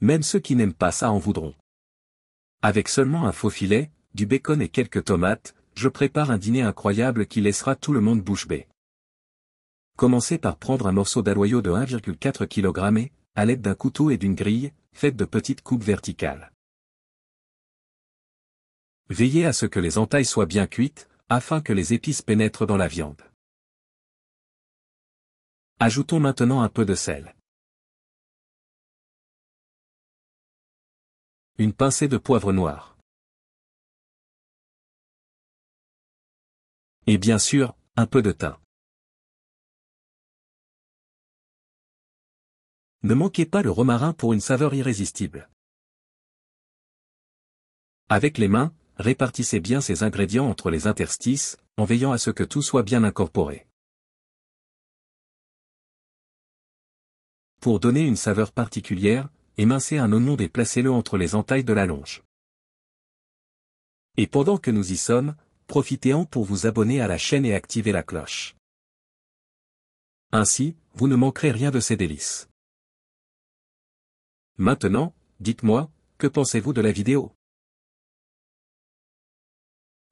Même ceux qui n'aiment pas ça en voudront. Avec seulement un faux filet, du bacon et quelques tomates, je prépare un dîner incroyable qui laissera tout le monde bouche bée. Commencez par prendre un morceau d'aloyau de 1,4 kg et, à l'aide d'un couteau et d'une grille, faites de petites coupes verticales. Veillez à ce que les entailles soient bien cuites, afin que les épices pénètrent dans la viande. Ajoutons maintenant un peu de sel. Une pincée de poivre noir. Et bien sûr, un peu de thym. Ne manquez pas le romarin pour une saveur irrésistible. Avec les mains, répartissez bien ces ingrédients entre les interstices, en veillant à ce que tout soit bien incorporé. Pour donner une saveur particulière, émincez un oignon et placez-le entre les entailles de la longe. Et pendant que nous y sommes, profitez-en pour vous abonner à la chaîne et activer la cloche. Ainsi, vous ne manquerez rien de ces délices. Maintenant, dites-moi, que pensez-vous de la vidéo?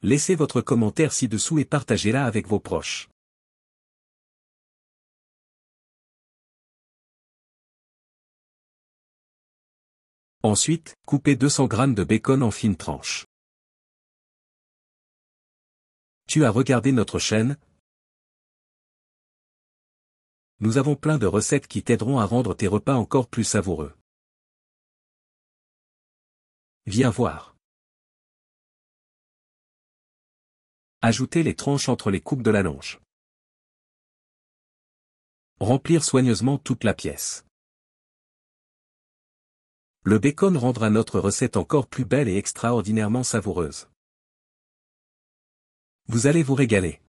Laissez votre commentaire ci-dessous et partagez-la avec vos proches. Ensuite, coupez 200 g de bacon en fines tranches. Tu as regardé notre chaîne? Nous avons plein de recettes qui t'aideront à rendre tes repas encore plus savoureux. Viens voir. Ajoutez les tranches entre les coupes de la longe. Remplir soigneusement toute la pièce. Le bacon rendra notre recette encore plus belle et extraordinairement savoureuse. Vous allez vous régaler.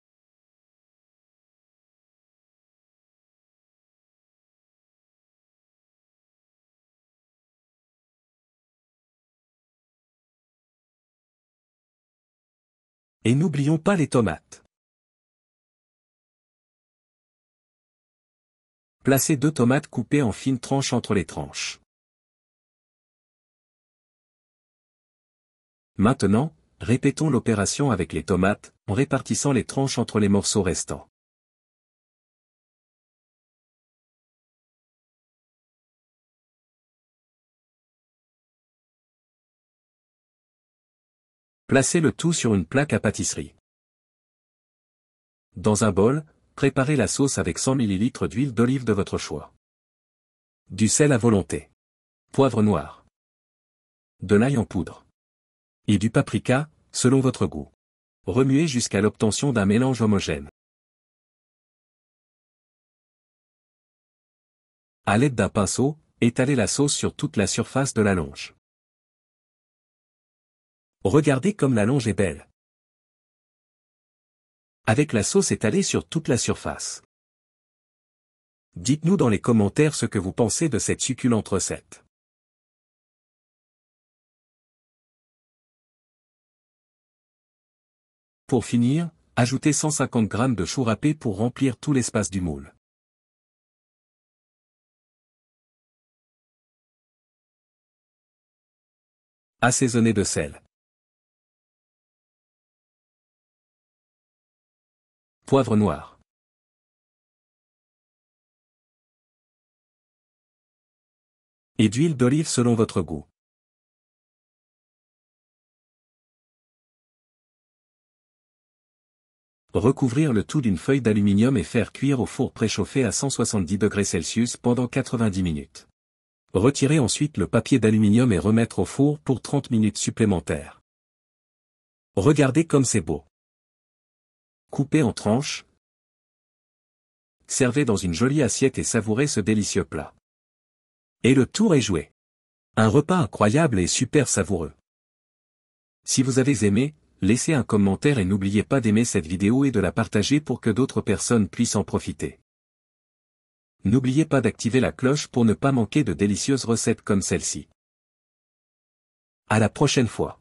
Et n'oublions pas les tomates. Placez 2 tomates coupées en fines tranches entre les tranches. Maintenant, répétons l'opération avec les tomates, en répartissant les tranches entre les morceaux restants. Placez le tout sur une plaque à pâtisserie. Dans un bol, préparez la sauce avec 100 ml d'huile d'olive de votre choix. Du sel à volonté. Poivre noir. De l'ail en poudre. Et du paprika, selon votre goût. Remuez jusqu'à l'obtention d'un mélange homogène. À l'aide d'un pinceau, étalez la sauce sur toute la surface de la longe. Regardez comme la longe est belle. Avec la sauce étalée sur toute la surface. Dites-nous dans les commentaires ce que vous pensez de cette succulente recette. Pour finir, ajoutez 150 g de chou râpé pour remplir tout l'espace du moule. Assaisonnez de sel. Poivre noir. Et d'huile d'olive selon votre goût. Recouvrir le tout d'une feuille d'aluminium et faire cuire au four préchauffé à 170 degrés Celsius pendant 90 minutes. Retirez ensuite le papier d'aluminium et remettre au four pour 30 minutes supplémentaires. Regardez comme c'est beau. Coupez en tranches. Servez dans une jolie assiette et savourez ce délicieux plat. Et le tour est joué. Un repas incroyable et super savoureux. Si vous avez aimé, laissez un commentaire et n'oubliez pas d'aimer cette vidéo et de la partager pour que d'autres personnes puissent en profiter. N'oubliez pas d'activer la cloche pour ne pas manquer de délicieuses recettes comme celle-ci. À la prochaine fois.